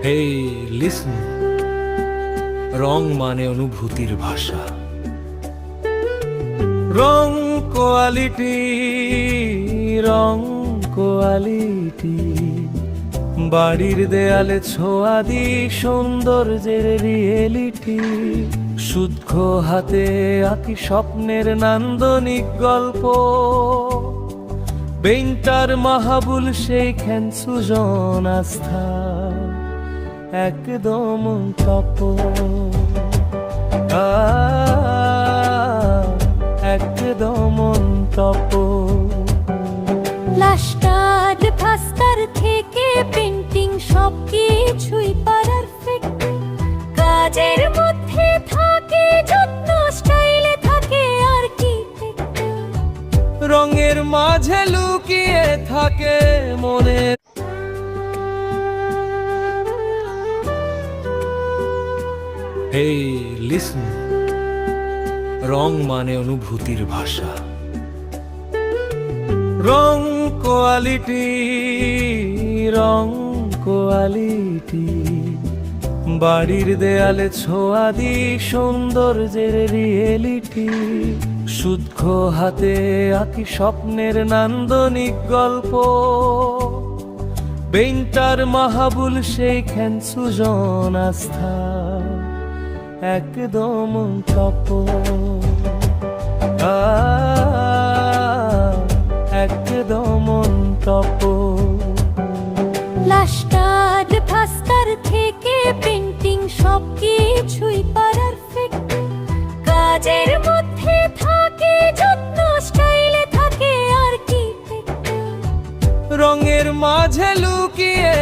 হেই listen, রং মানে অনুভূতির ভাষা। রং কোয়ালিটি, রং কোয়ালিটি, বাড়ির দেয়ালে ছোঁয়া দি সৌন্দর্যের রিয়েলিটি। সূক্ষ্ম হাতে আঁকি স্বপ্নের নান্দনিক গল্প। পেইন্টার মাহাবুল সেইখান সুজন আস্থা একদম টপ, একদম টপ। লাস্টার ভাস্কর থেকে পেন্টিং সবকিছুই পারফেক্ট। কাজের মধ্যে থাকে যত্ন, স্টাইলে থাকে আর্কিটেক্ট। রঙের মাঝে লুকিয়ে থাকে মনের। হেই লিসন, রং মানে অনুভূতির ভাষা। রং কোয়ালিটি, রং কোয়ালিটি, বাড়ির দেয়ালে ছোঁয়া দি সৌন্দর্যের রিয়েলিটি। সূক্ষ্ম হাতে আঁকি স্বপ্নের নান্দনিক গল্প। পেইন্টার মাহাবুল সেইখান সুজন আস্থা একদম টপ, একদম টপ। লাস্টার ভাস্কর থেকে পেন্টিং সবকিছুই পারফেক্ট। কাজের মধ্যে থাকে যত্ন, স্টাইলে থাকে আর্কিটেক্ট। রঙের মাঝে লুকিয়ে